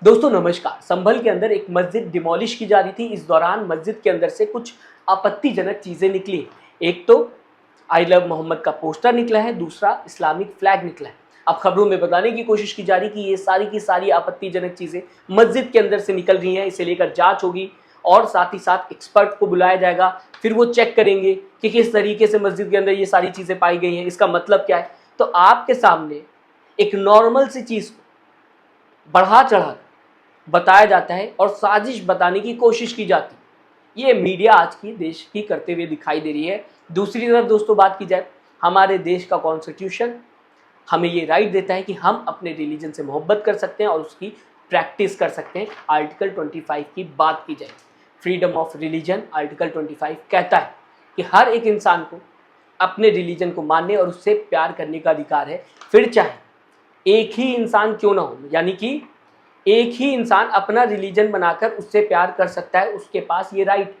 दोस्तों नमस्कार। संभल के अंदर एक मस्जिद डिमोलिश की जा रही थी। इस दौरान मस्जिद के अंदर से कुछ आपत्तिजनक चीजें निकली। एक तो आई लव मोहम्मद का पोस्टर निकला है, दूसरा इस्लामिक फ्लैग निकला है। अब खबरों में बताने की कोशिश की जा रही कि ये सारी की सारी आपत्तिजनक चीजें मस्जिद के अंदर से निकल रही हैं। इसे लेकर जांच होगी और साथ ही साथ एक्सपर्ट को बुलाया जाएगा। फिर वो चेक करेंगे कि किस तरीके से मस्जिद के अंदर ये सारी चीजें पाई गई हैं, इसका मतलब क्या है। तो आपके सामने एक नॉर्मल सी चीज को बढ़ा चढ़ा बताया जाता है और साजिश बताने की कोशिश की जाती है। ये मीडिया आज की देश की करते हुए दिखाई दे रही है। दूसरी तरफ दोस्तों बात की जाए, हमारे देश का कॉन्स्टिट्यूशन हमें ये राइट देता है कि हम अपने रिलीजन से मोहब्बत कर सकते हैं और उसकी प्रैक्टिस कर सकते हैं। आर्टिकल 25 की बात की जाए, फ्रीडम ऑफ रिलीजन, आर्टिकल 25 कहता है कि हर एक इंसान को अपने रिलीजन को मानने और उससे प्यार करने का अधिकार है। फिर चाहे एक ही इंसान क्यों ना हो, यानी कि एक ही इंसान अपना रिलीजन बनाकर उससे प्यार कर सकता है, उसके पास ये राइट।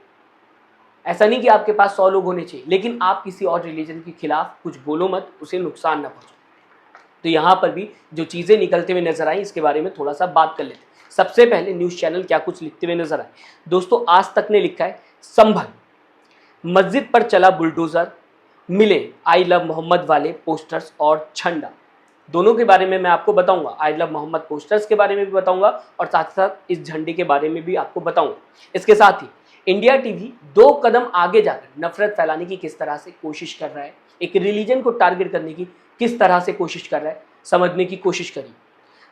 ऐसा नहीं कि आपके पास 100 लोग होने चाहिए, लेकिन आप किसी और रिलीजन के खिलाफ कुछ बोलो मत, उसे नुकसान ना पहुंचे। तो यहाँ पर भी जो चीज़ें निकलते हुए नजर आई, इसके बारे में थोड़ा सा बात कर लेते हैं। सबसे पहले न्यूज़ चैनल क्या कुछ लिखते हुए नजर आए। दोस्तों आज तक ने लिखा है, संभल मस्जिद पर चला बुलडोजर, मिले आई लव मोहम्मद वाले पोस्टर्स और झंडा। दोनों के बारे में मैं आपको बताऊंगा। आई लव मोहम्मद पोस्टर्स के बारे में भी बताऊंगा और साथ साथ इस झंडे के बारे में भी आपको बताऊंगा। इसके साथ ही इंडिया टीवी 2 कदम आगे जाकर नफरत फैलाने की किस तरह से कोशिश कर रहा है, एक रिलीजन को टारगेट करने की किस तरह से कोशिश कर रहा है, समझने की कोशिश करी।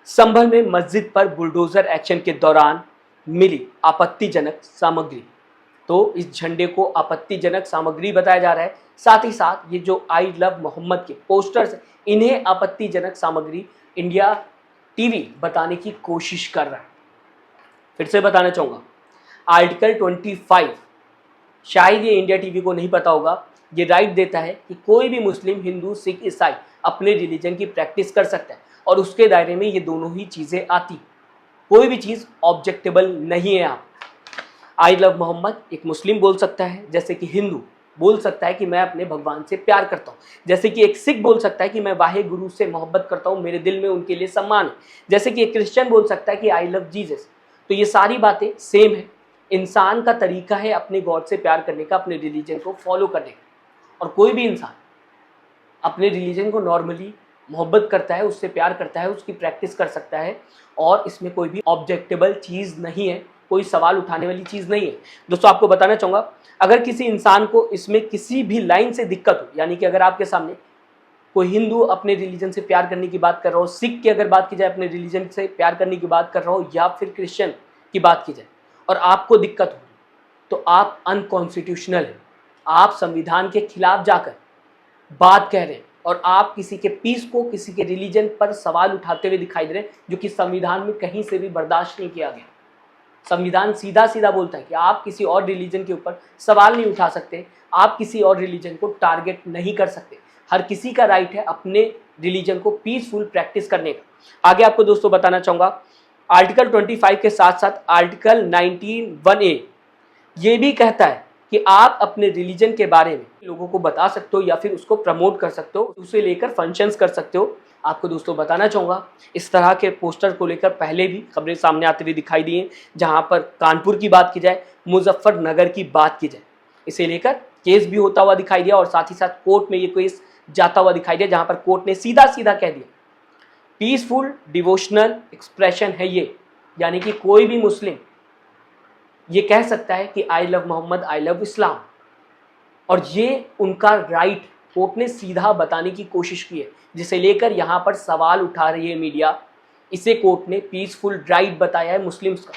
संभल में मस्जिद पर बुलडोजर एक्शन के दौरान मिली आपत्तिजनक सामग्री। तो इस झंडे को आपत्तिजनक सामग्री बताया जा रहा है। साथ ही साथ ये जो आई लव मोहम्मद के पोस्टर्स हैं, इन्हें आपत्तिजनक सामग्री इंडिया टीवी बताने की कोशिश कर रहा है। फिर से बताना चाहूँगा, आर्टिकल 25 शायद ये इंडिया टीवी को नहीं पता होगा, ये राइट देता है कि कोई भी मुस्लिम, हिंदू, सिख, ईसाई अपने रिलीजन की प्रैक्टिस कर सकता है और उसके दायरे में ये दोनों ही चीज़ें आती। कोई भी चीज़ ऑब्जेक्टेबल नहीं है। आप आई लव मोहम्मद एक मुस्लिम बोल सकता है, जैसे कि हिंदू बोल सकता है कि मैं अपने भगवान से प्यार करता हूँ, जैसे कि एक सिख बोल सकता है कि मैं वाहे गुरु से मोहब्बत करता हूँ, मेरे दिल में उनके लिए सम्मान है, जैसे कि एक क्रिश्चियन बोल सकता है कि आई लव जीसस। तो ये सारी बातें सेम है। इंसान का तरीका है अपने गॉड से प्यार करने का, अपने रिलीजन को फॉलो करने का। और कोई भी इंसान अपने रिलीजन को नॉर्मली मोहब्बत करता है, उससे प्यार करता है, उसकी प्रैक्टिस कर सकता है और इसमें कोई भी ऑब्जेक्टेबल चीज़ नहीं है, कोई सवाल उठाने वाली चीज़ नहीं है। दोस्तों आपको बताना चाहूँगा, अगर किसी इंसान को इसमें किसी भी लाइन से दिक्कत हो, यानी कि अगर आपके सामने कोई हिंदू अपने रिलीजन से प्यार करने की बात कर रहा हो, सिख की अगर बात की जाए अपने रिलीजन से प्यार करने की बात कर रहा हो, या फिर क्रिश्चियन की बात की जाए और आपको दिक्कत हो, तो आप अनकॉन्स्टिट्यूशनल हैं। आप संविधान के खिलाफ जाकर बात कह रहे हैं और आप किसी के पीस को, किसी के रिलीजन पर सवाल उठाते हुए दिखाई दे रहे हैं, जो कि संविधान में कहीं से भी बर्दाश्त नहीं किया गया। संविधान सीधा सीधा बोलता है कि आप किसी और रिलीजन के ऊपर सवाल नहीं उठा सकते, आप किसी और रिलीजन को टारगेट नहीं कर सकते। हर किसी का राइट है अपने रिलीजन को पीसफुल प्रैक्टिस करने का। आगे आपको दोस्तों बताना चाहूँगा, आर्टिकल 25 के साथ साथ आर्टिकल 19(1)(a) ये भी कहता है कि आप अपने रिलीजन के बारे में लोगों को बता सकते हो या फिर उसको प्रमोट कर सकते हो, उसे लेकर फंक्शंस कर सकते हो। आपको दोस्तों बताना चाहूँगा, इस तरह के पोस्टर को लेकर पहले भी खबरें सामने आते हुए दिखाई दी हैं। जहाँ पर कानपुर की बात की जाए, मुजफ्फरनगर की बात की जाए, इसे लेकर केस भी होता हुआ दिखाई दिया और साथ ही साथ कोर्ट में ये केस जाता हुआ दिखाई दिया, जहाँ पर कोर्ट ने सीधा सीधा कह दिया पीसफुल डिवोशनल एक्सप्रेशन है ये, यानी कि कोई भी मुस्लिम ये कह सकता है कि I love Mohammad, I love Islam, और ये उनका राइट कोर्ट ने सीधा बताने की कोशिश की है, जिसे लेकर यहाँ पर सवाल उठा रही है मीडिया। इसे कोर्ट ने पीसफुल राइट बताया है मुस्लिम्स का।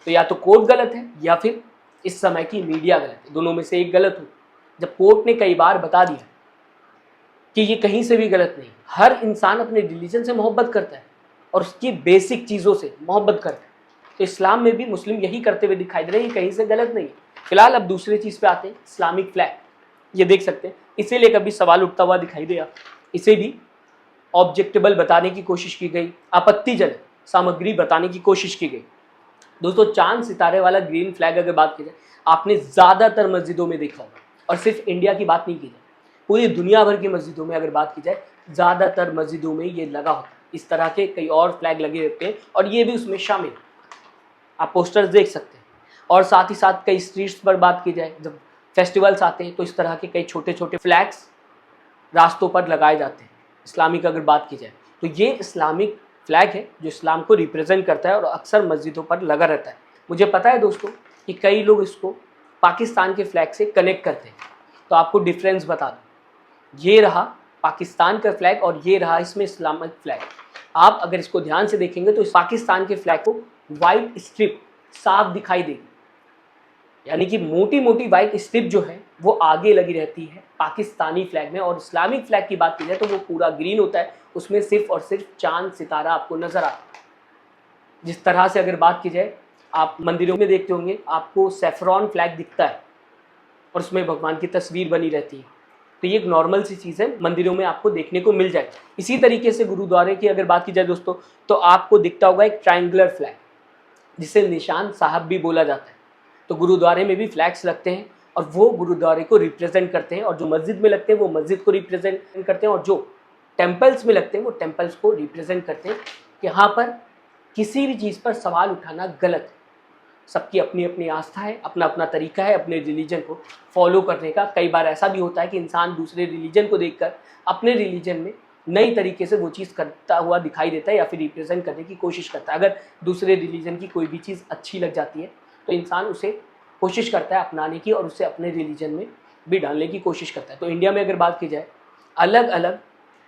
तो या तो कोर्ट गलत है या फिर इस समय की मीडिया गलत है, दोनों में से एक गलत हो। जब कोर्ट ने कई बार बता दिया कि ये कहीं से भी गलत नहीं, हर इंसान अपने रिलीजन से मोहब्बत करता है और उसकी बेसिक चीज़ों से मोहब्बत करता है, तो इस्लाम में भी मुस्लिम यही करते हुए दिखाई दे रहे हैं, ये कहीं से गलत नहीं है। फिलहाल अब दूसरी चीज़ पे आते हैं, इस्लामिक फ्लैग। ये देख सकते हैं, इसे लेकर भी सवाल उठता हुआ दिखाई दिया। इसे भी ऑब्जेक्टेबल बताने की कोशिश की गई, आपत्तिजनक सामग्री बताने की कोशिश की गई। दोस्तों चांद सितारे वाला ग्रीन फ्लैग अगर बात की जाए, आपने ज़्यादातर मस्जिदों में देखा होगा, और सिर्फ इंडिया की बात नहीं की जाए, पूरी दुनिया भर की मस्जिदों में अगर बात की जाए, ज़्यादातर मस्जिदों में ये लगा होता है। इस तरह के कई और फ्लैग लगे रहते हैं और ये भी उसमें शामिल, आप पोस्टर्स देख सकते हैं। और साथ ही साथ कई स्ट्रीट्स पर बात की जाए, जब फेस्टिवल्स आते हैं तो इस तरह के कई छोटे छोटे फ्लैग्स रास्तों पर लगाए जाते हैं। इस्लामिक अगर बात की जाए तो ये इस्लामिक फ्लैग है जो इस्लाम को रिप्रेजेंट करता है और अक्सर मस्जिदों पर लगा रहता है। मुझे पता है दोस्तों कि कई लोग इसको पाकिस्तान के फ्लैग से कनेक्ट करते हैं, तो आपको डिफरेंस बता दूँ, ये रहा पाकिस्तान का फ्लैग और ये रहा इसमें इस्लामिक फ्लैग। आप अगर इसको ध्यान से देखेंगे तो इस पाकिस्तान के फ्लैग को वाइट स्ट्रिप साफ दिखाई देगी, यानी कि मोटी मोटी वाइट स्ट्रिप जो है वो आगे लगी रहती है पाकिस्तानी फ्लैग में। और इस्लामिक फ्लैग की बात की जाए तो वो पूरा ग्रीन होता है, उसमें सिर्फ और सिर्फ चांद सितारा आपको नजर आता है। जिस तरह से अगर बात की जाए, आप मंदिरों में देखते होंगे आपको सेफ्रॉन फ्लैग दिखता है और उसमें भगवान की तस्वीर बनी रहती है, तो ये एक नॉर्मल सी चीज़ है, मंदिरों में आपको देखने को मिल जाए। इसी तरीके से गुरुद्वारे की अगर बात की जाए दोस्तों, तो आपको दिखता होगा एक ट्रायंगुलर फ्लैग जिसे निशान साहब भी बोला जाता है। तो गुरुद्वारे में भी फ्लैग्स लगते हैं और वो गुरुद्वारे को रिप्रेजेंट करते हैं, और जो मस्जिद में लगते हैं वो मस्जिद को रिप्रेजेंट करते हैं, और जो टेम्पल्स में लगते हैं वो टेम्पल्स को रिप्रेजेंट करते हैं। यहाँ पर किसी भी चीज़ पर सवाल उठाना गलत है। सबकी अपनी अपनी आस्था है, अपना अपना तरीका है अपने रिलीजन को फॉलो करने का। कई बार ऐसा भी होता है कि इंसान दूसरे रिलीजन को देखकर अपने रिलीजन में नई तरीके से वो चीज़ करता हुआ दिखाई देता है या फिर रिप्रेजेंट करने की कोशिश करता है। अगर दूसरे रिलीजन की कोई भी चीज़ अच्छी लग जाती है तो इंसान उसे कोशिश करता है अपनाने की और उसे अपने रिलीजन में भी डालने की कोशिश करता है। तो इंडिया में अगर बात की जाए, अलग अलग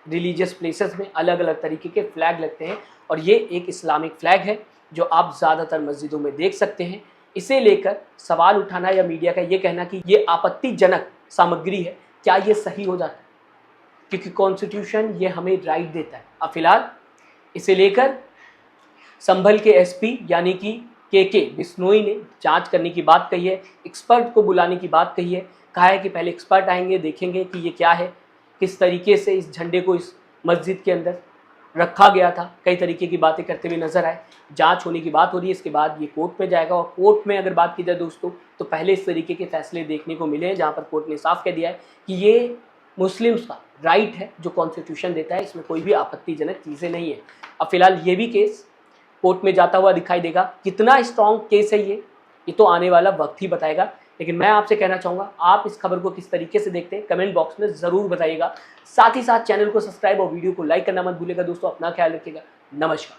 रिलीजियस प्लेसेस में अलग अलग तरीके के फ्लैग लगते हैं, और ये एक इस्लामिक फ्लैग है जो आप ज़्यादातर मस्जिदों में देख सकते हैं। इसे लेकर सवाल उठाना या मीडिया का ये कहना कि ये आपत्तिजनक सामग्री है, क्या ये सही हो जाता है? क्योंकि कॉन्स्टिट्यूशन ये हमें राइट देता है। अब फिलहाल इसे लेकर संभल के एसपी यानी कि के बिश्नोई ने जांच करने की बात कही है, एक्सपर्ट को बुलाने की बात कही है। कहा है कि पहले एक्सपर्ट आएंगे, देखेंगे कि ये क्या है, किस तरीके से इस झंडे को इस मस्जिद के अंदर रखा गया था। कई तरीके की बातें करते हुए नजर आए। जांच होने की बात हो रही है, इसके बाद ये कोर्ट में जाएगा, और कोर्ट में अगर बात की जाए दोस्तों तो पहले इस तरीके के फैसले देखने को मिले हैं जहाँ पर कोर्ट ने साफ कह दिया है कि ये मुस्लिम्स का राइट है जो कॉन्स्टिट्यूशन देता है, इसमें कोई भी आपत्तिजनक चीज़ें नहीं है। अब फिलहाल ये भी केस कोर्ट में जाता हुआ दिखाई देगा। कितना स्ट्रॉन्ग केस है ये तो आने वाला वक्त ही बताएगा। लेकिन मैं आपसे कहना चाहूँगा, आप इस खबर को किस तरीके से देखते हैं कमेंट बॉक्स में ज़रूर बताइएगा। साथ ही साथ चैनल को सब्सक्राइब और वीडियो को लाइक करना मत भूलिएगा दोस्तों। अपना ख्याल रखिएगा। नमस्कार।